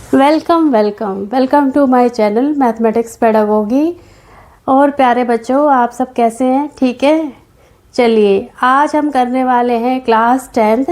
Welcome welcome welcome to my channel mathematics pedagogy. और प्यारे बच्चों, आप सब कैसे हैं? ठीक है। चलिए, आज हम करने वाले हैं class 10th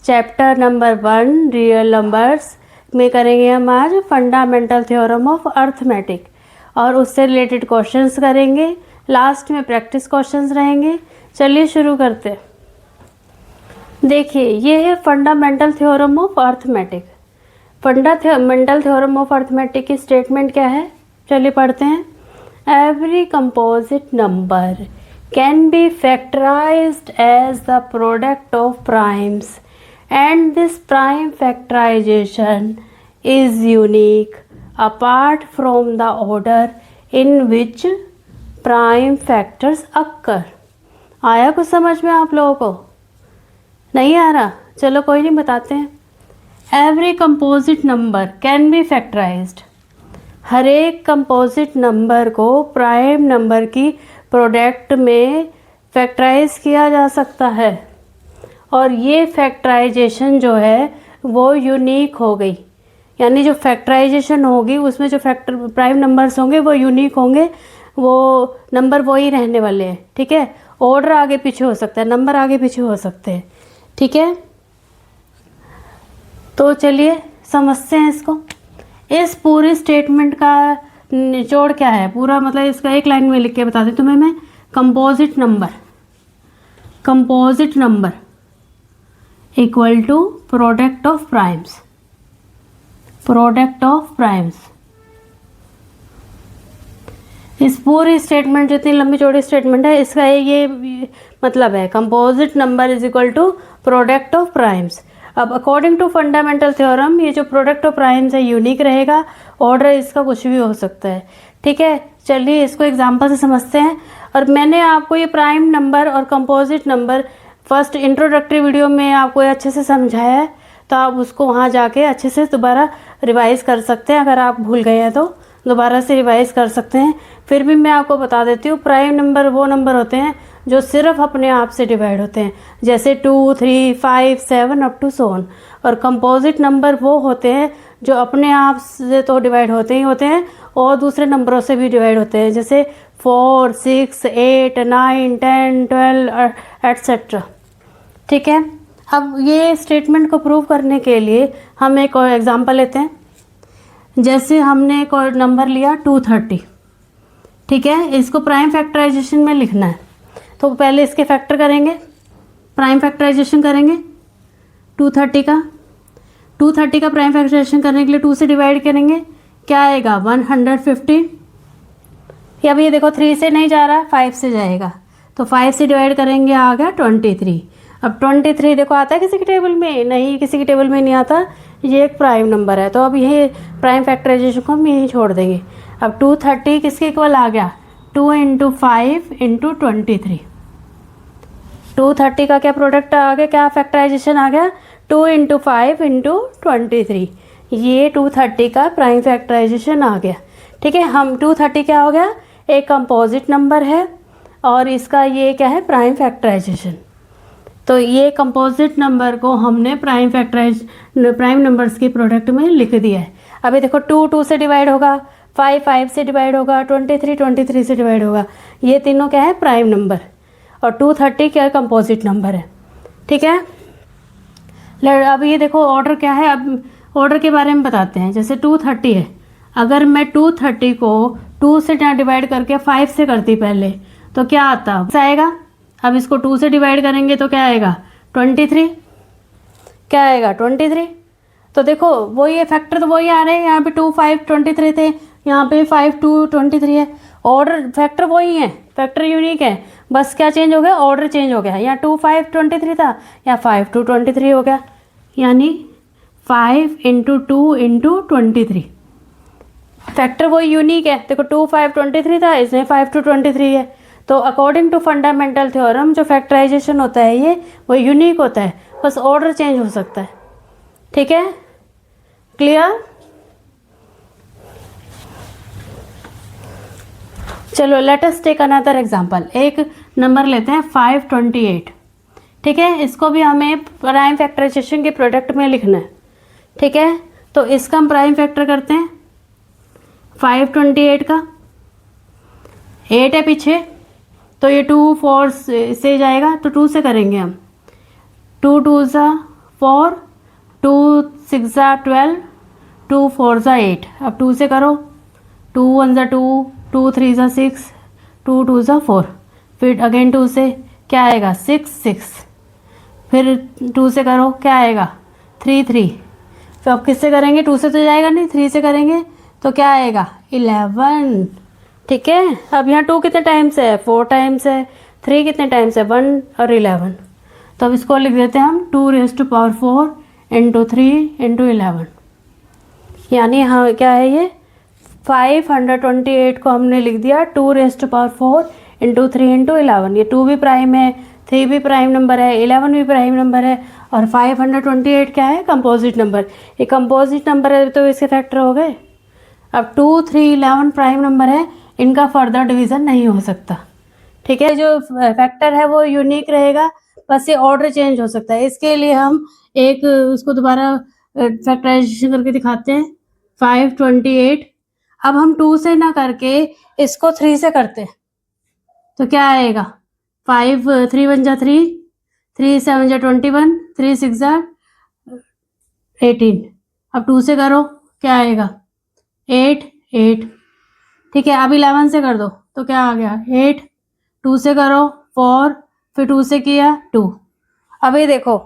chapter number 1 real numbers में करेंगे हम आज फंडामेंटल थ्योरम ऑफ अर्थमेटिक और उससे रिलेटेड क्वेश्चंस करेंगे। लास्ट में प्रैक्टिस क्वेश्चंस रहेंगे। चलिए शुरू करते हैं। देखिए, ये है fundamental theorem of arithmetic. Fundamental theorem of arithmetic की स्टेटमेंट क्या है? चलिए पढ़ते हैं। Every composite number can be factorised as the product of primes and this prime factorisation is unique apart from the order in which prime factors occur. आया कुछ समझ में आप लोगों को? नहीं आ रहा? चलो कोई नहीं, बताते हैं। Every composite number can be factorised. हर एक कंपोजिट नंबर को प्राइम नंबर की प्रोडक्ट में फैक्टराइज किया जा सकता है और ये फैक्टराइजेशन जो है वो यूनिक हो गई। यानी जो फैक्टराइजेशन होगी उसमें जो प्राइम नंबर्स होंगे वो यूनिक होंगे, वो नंबर वही रहने वाले हैं। ठीक है। ऑर्डर आगे पीछे हो सकता है, नंबर आगे पीछे हो सकते हैं। ठीक है, तो चलिए समझते हैं इसको। इस पूरी स्टेटमेंट का निचोड़ क्या है? पूरा मतलब इसका एक लाइन में लिख के बता दूं तुम्हें मैं। Composite number equal to product of primes. इस पूरी स्टेटमेंट, जितनी लंबी चौड़ी स्टेटमेंट है, इसका ये मतलब है composite number is equal to product of primes. अब अकॉर्डिंग टू फंडामेंटल थ्योरम ये जो प्रोडक्ट ऑफ प्राइम्स है यूनिक रहेगा, ऑर्डर इसका कुछ भी हो सकता है। ठीक है, चलिए इसको एग्जांपल से समझते हैं। और मैंने आपको ये प्राइम नंबर और composite number first introductory video में आपको अच्छे से समझाया है, तो आप उसको वहाँ जाके अच्छे से दोबारा रिवाइज़ कर सकते हैं। अगर आप भूल गए हैं तो दोबारा से रिवाइज़ कर सकते हैं। फिर भी मैं आपको बता देती हूँ, प्राइम नंबर वो नंबर होते हैं जो सिर्फ अपने आप से डिवाइड होते हैं, जैसे 2, 3, 5, 7 अप टू सो ऑन। और कंपोजिट नंबर वो होते हैं जो अपने आप से तो डिवाइड होते ही होते हैं और दूसरे नंबरों से भी डिवाइड होते हैं, जैसे 4, 6, 8, 9, 10, 12 एट्सेट्रा। ठीक है। अब ये स्टेटमेंट को प्रूव करने के लिए हम एक और एग्जाम्पल लेते हैं। जैसे हमने एक और नंबर लिया 230। ठीक है, इसको प्राइम फैक्टराइजेशन में लिखना है, तो पहले इसके फैक्टर करेंगे, प्राइम फैक्टराइजेशन करेंगे 230 का प्राइम फैक्टराइजेशन करने के लिए 2 से डिवाइड करेंगे। क्या आएगा? 150। या अब ये देखो 3 से नहीं जा रहा, 5 से जाएगा, तो 5 से डिवाइड करेंगे, आ गया 23। अब 23 देखो आता है किसी के टेबल में? नहीं, किसी के टेबल में नहीं आता। ये एक प्राइम नंबर है, तो अब ये प्राइम फैक्टराइजेशन को हम यहीं छोड़ देंगे। अब 230 किसके इक्वल आ गया? 2 × 5 × 23। 230 का क्या प्रोडक्ट आ गया, क्या फैक्टराइजेशन आ गया? 2 × 5 × 23। ये 230 का प्राइम फैक्टराइजेशन आ गया। ठीक है, हम 230 क्या हो गया? एक कंपोजिट नंबर है और इसका ये क्या है? Prime factorisation. तो ये कंपोजिट नंबर को हमने प्राइम नंबर्स की प्रोडक्ट में लिख दिया है। अभी देखो 2 2 से डिवाइड होगा, 5 5 से डिवाइड होगा, 23 23 से डिवाइड होगा। ये तीनों क्या है? Prime number. और 230 क्या कंपोजिट नंबर है। ठीक है। अब ये देखो ऑर्डर क्या है। अब ऑर्डर के बारे में बताते हैं। जैसे 230 है, अगर मैं 230 को 2 से डिवाइड करके 5 से करती पहले, तो क्या आता आएगा? अब इसको 2 से डिवाइड करेंगे तो क्या आएगा? 23। क्या आएगा? 23। तो देखो वही है, फैक्टर तो वही आ रहे हैं। यहाँ पे 2 5 23 थे, यहाँ पे 5 2 23 है। ऑर्डर फैक्टर वही है, फैक्टर यूनिक है, बस क्या चेंज हो गया? ऑर्डर चेंज हो गया। यहाँ 2 5 23 था, यहाँ 5 2 23 हो गया। यानी 5 × 2 × 23। फैक्टर वही यूनिक है। देखो 2 5 23 था, इसमें 5 2 23 है। तो अकॉर्डिंग टू फंडामेंटल थ्योरम जो फैक्टराइजेशन होता है ये वो यूनिक होता है, बस ऑर्डर चेंज हो सकता है। ठीक है, क्लियर? चलो let us take another example. एक नंबर लेते हैं 528। ठीक है, इसको भी हमें प्राइम फैक्टराइजेशन के प्रोडक्ट में लिखना है। ठीक है, तो इसका हम प्राइम फैक्टर करते हैं 528 का, 8 है पीछे, तो ये 2 4 से जाएगा, तो 2 से करेंगे हम। 2 2 ज़ा 4, 2 6 ज़ा 12, 2 4 ज़ा 8। अब 2 से करो, 2 1 ज़ा 2, 2 3 ज़ा 6, 2 2 ज़ा 4, फिर अगेन 2 से क्या आएगा 6 6, फिर 2 से करो क्या आएगा 3 3। तो अब किससे करेंगे, 2 से तो जाएगा नहीं, 3 से करेंगे तो क्या आएगा 11। ठीक है, अब यहाँ 2 कितने टाइम्स है, 4 टाइम्स है, 3 कितने टाइम्स है, 1 और 11। तो अब इसको लिख देते हैं हम 2⁴ इंटू 3 इंटू 11, यानी हाँ क्या है ये 528 को हमने लिख दिया 2⁴ इंटू 3 इंटू 11। ये 2 भी प्राइम है, 3 भी प्राइम नंबर है, 11 भी प्राइम नंबर है, और 528 क्या है, कंपोजिट नंबर। ये कंपोजिट नंबर है तो इसके फैक्टर हो गए। अब 2 3 11 प्राइम नंबर है, इनका फर्दर डिवीज़न नहीं हो सकता। ठीक है, जो फैक्टर है वो यूनिक रहेगा, बस ये ऑर्डर चेंज हो सकता है। इसके लिए हम एक उसको दोबारा फैक्टराइजेशन करके दिखाते हैं 528। अब हम 2 से ना करके इसको 3 से करते हैं, तो क्या आएगा 5 3 1 जा 3, 3 7 जा 21, 3 6 जा 18। अब 2 से करो क्या आएगा 8 8। ठीक है, अब 11 से कर दो तो क्या आ गया 8, 2 से करो 4, फिर 2 से किया 2। अब ये देखो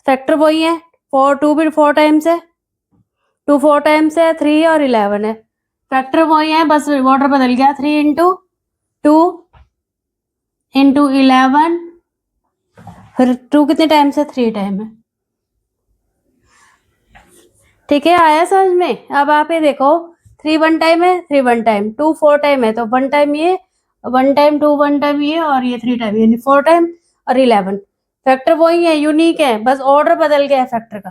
फैक्टर वही है, 4 2 भी 4 टाइम्स है, 2 4 टाइम्स है, 3 और 11 है, फैक्टर वही है, बस ऑर्डर बदल गया। 3 इंटू 2 इंटू 11, फिर 2 कितने टाइम्स है, 3 टाइम है। ठीक है, आया समझ में। अब आप ये देखो 3 1 टाइम है, 3 1 टाइम, 2 4 टाइम है, तो 1 टाइम ये, 1 टाइम 2 1 टाइम ये, और ये 3 टाइम, यानी 4 टाइम और 11। फैक्टर वही है, यूनिक है, बस ऑर्डर बदल गया है फैक्टर का।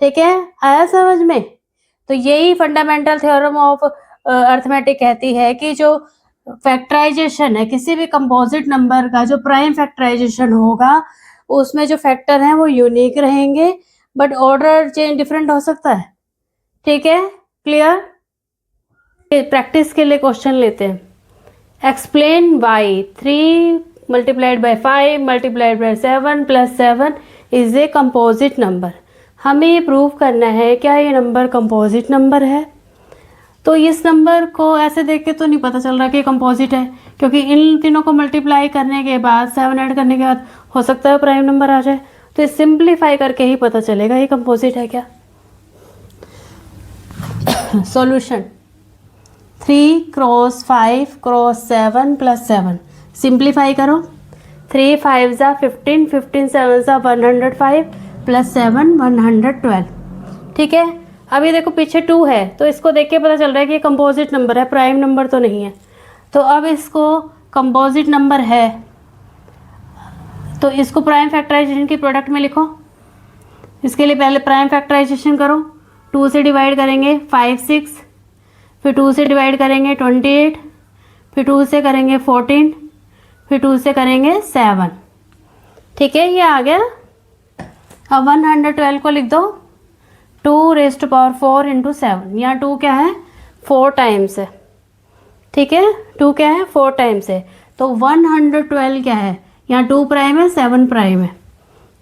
ठीक है, आया समझ में। तो यही फंडामेंटल थ्योरम ऑफ अर्थमेटिक कहती है कि जो फैक्टराइजेशन है किसी भी कंपोजिट नंबर का, जो प्राइम फैक्टराइजेशन होगा उसमें जो फैक्टर हैं वो यूनिक रहेंगे, बट ऑर्डर चेंज डिफरेंट हो सकता है। ठीक है, क्लियर। प्रैक्टिस के लिए क्वेश्चन लेते हैं। Explain why 3 multiplied by 5 multiplied by 7 plus 7 is a composite number. हमें ये प्रूव करना है क्या ये नंबर कंपोजिट नंबर है। तो इस नंबर को ऐसे देख के तो नहीं पता चल रहा कि कंपोजिट है, क्योंकि इन तीनों को मल्टीप्लाई करने के बाद 7 ऐड करने के बाद हो सकता है प्राइम नंबर आ जाए। तो सिंप्लीफाई करके ही पता चलेगा ये कंपोजिट है क्या। Solution 3 cross 5 cross 7 plus 7, simplify करो। 3 5 ज़ा 15, 15 7 ज़ा 105 प्लस 7 112। ठीक है, अभी देखो पीछे 2 है, तो इसको देख के पता चल रहा है कि ये कंपोजिट नंबर है, प्राइम नंबर तो नहीं है। तो अब इसको कंपोजिट नंबर है तो इसको प्राइम फैक्टराइजेशन की प्रोडक्ट में लिखो। इसके लिए पहले प्राइम फैक्टराइजेशन करो। 2 से डिवाइड करेंगे 5 6, फिर 2 से डिवाइड करेंगे 28, फिर 2 से करेंगे 14, फिर 2 से करेंगे 7। ठीक है, ये आ गया। अब 112 को लिख दो 2⁴ इंटू 7। यहाँ 2 क्या है 4 टाइम्स है। ठीक है, 2 क्या है 4 टाइम्स है, तो 112 क्या है, यहाँ 2 प्राइम है 7 प्राइम है।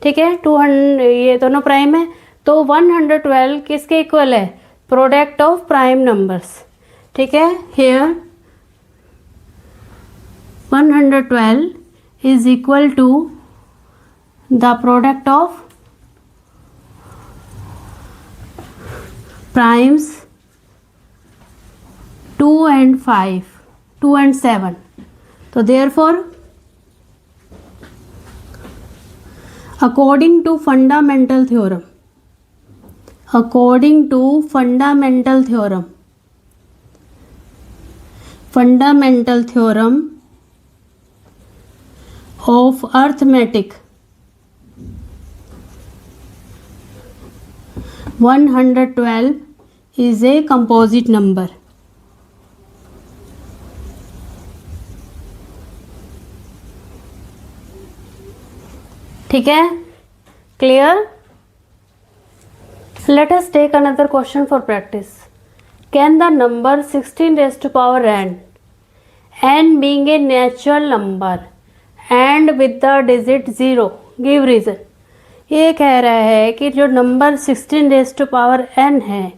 ठीक है, 200 ये दोनों प्राइम है, तो 112 किसके इक्वल है, प्रोडक्ट ऑफ प्राइम नंबर्स। ठीक है, here 112 is equal to the product of primes 2 and 5, 2 and 7. तो therefore according to fundamental theorem, according to fundamental theorem, fundamental theorem of arithmetic, 112 is a composite number. ठीक है, clear. Let us take another question for practice. Can the number 16 raised to power n being a natural number and with the digit 0, give reason. ये कह रहा है कि जो number 16 raise to power n है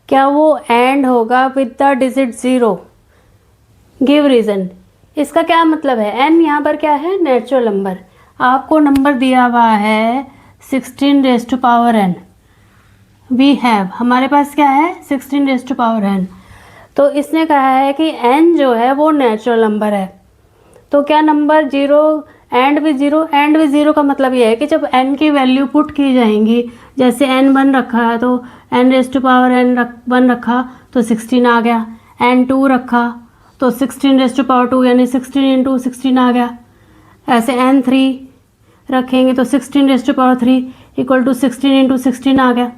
क्या वो एंड होगा with the digit 0, give reason. इसका क्या मतलब है? n यहाँ पर क्या है? Natural number. आपको नंबर दिया हुआ है 16 raise to power n. We have, हमारे पास क्या है? 16 रेज टू पावर n. तो इसने कहा है कि n जो है वो नेचुरल नंबर है. तो क्या number 0 and with 0? And with 0 का मतलब ये है कि जब n की वैल्यू पुट की जाएंगी, जैसे n 1 रखा है तो n raise to power n 1 रखा तो 16 आ गया. n 2 रखा तो 16 रेज टू पावर 2 यानी 16 इंटू 16 आ गया. ऐसे n 3 रखेंगे तो 16 raise to power 3 equal to 16 into 16 आ गया.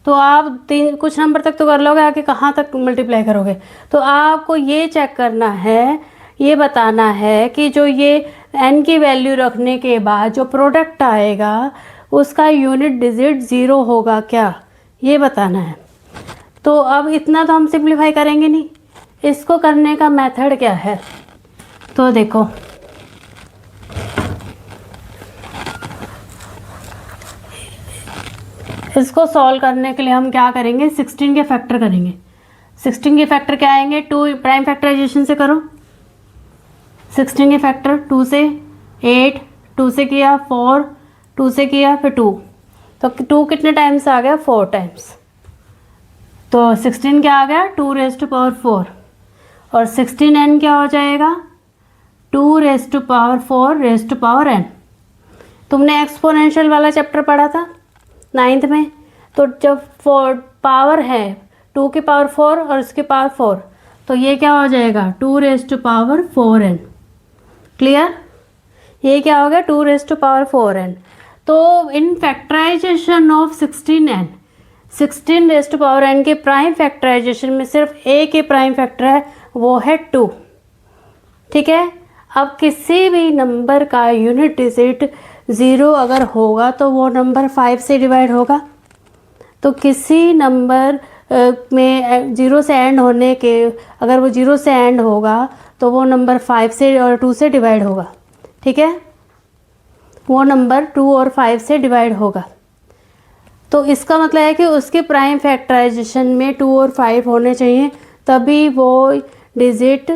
तो आप कुछ नंबर तक तो कर लोगे, आगे कहाँ तक मल्टीप्लाई करोगे? तो आपको ये चेक करना है, ये बताना है कि जो ये n की वैल्यू रखने के बाद जो प्रोडक्ट आएगा उसका यूनिट डिजिट 0 होगा क्या, ये बताना है. तो अब इतना तो हम सिंप्लीफाई करेंगे नहीं. इसको करने का मेथड क्या है? तो देखो, इसको सॉल्व करने के लिए हम क्या करेंगे? 16 के फैक्टर करेंगे. 16 के फैक्टर क्या आएंगे? 2 प्राइम फैक्टराइजेशन से करो. 16 के फैक्टर 2 से 8, 2 से किया 4, 2 से किया फिर 2. तो 2 कितने टाइम्स आ गया? 4 टाइम्स. तो 16 क्या आ गया? 2 रेज टू पावर 4. और 16n क्या हो जाएगा? 2 raise to power 4 raise to power n. तुमने एक्सपोनेंशियल वाला चैप्टर पढ़ा था 9th में. तो जब पावर है 2 की पावर 4 और इसकी पावर 4, तो ये क्या हो जाएगा? 2 raise to power 4n. Clear? ये क्या हो गया? 2 रेज टू पावर 4n. तो in factorization of 16n, 16 raise to power n के प्राइम फैक्टराइजेशन में सिर्फ एक ही प्राइम फैक्टर है, वो है 2. ठीक है. अब किसी भी नंबर का यूनिट डिजिट 0 अगर होगा तो वो नंबर 5 से डिवाइड होगा. तो किसी नंबर में 0 से एंड होने के, अगर वो 0 से एंड होगा तो वो नंबर 5 से और 2 से डिवाइड होगा. ठीक है. वो नंबर 2 और 5 से डिवाइड होगा. तो इसका मतलब है कि उसके प्राइम फैक्टराइजेशन में 2 और 5 होने चाहिए, तभी वो डिजिट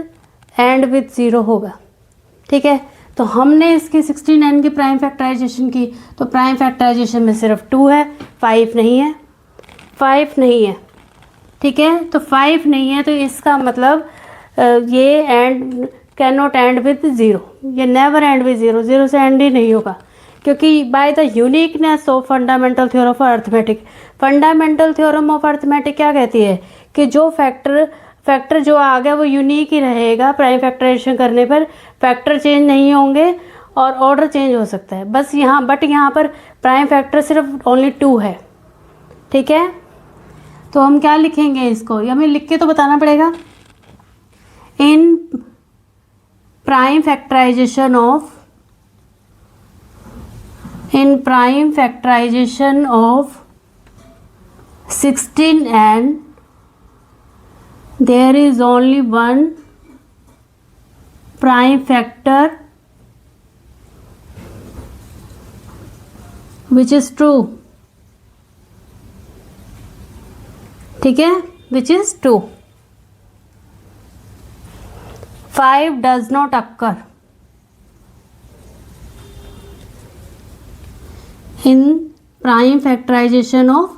एंड विद 0 होगा. ठीक है. तो हमने इसकी 16n की प्राइम फैक्टराइजेशन की, तो प्राइम फैक्टराइजेशन में सिर्फ 2 है, 5 नहीं है. 5 नहीं है. ठीक है. तो 5 नहीं है, तो इसका मतलब ये and can not end with 0, ये नेवर एंड विद 0, 0 से एंड ही नहीं होगा. क्योंकि by the uniqueness of fundamental theorem of arithmetic, fundamental theorem of arithmetic क्या कहती है कि जो फैक्टर जो आ गया वो यूनिक ही रहेगा. प्राइम फैक्टराइजेशन करने पर फैक्टर चेंज नहीं होंगे और ऑर्डर चेंज हो सकता है बस यहाँ, बट यहाँ पर प्राइम फैक्टर सिर्फ ओनली 2 है. ठीक है. तो हम क्या लिखेंगे इसको, ये हमें लिख के तो बताना पड़ेगा. In prime factorisation of 16n there is only one prime factor which is true. ठीक है. which is 2. 5 does not occur in prime factorization of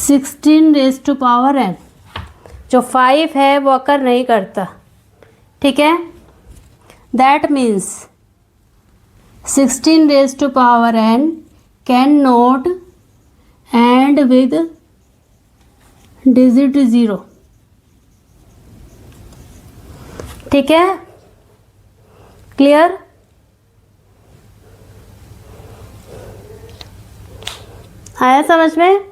16 raise to power n. जो 5 है वो अकर नहीं करता. ठीक है. That means 16 raise to power n can not end with digit 0. ठीक है. क्लियर? आया समझ में?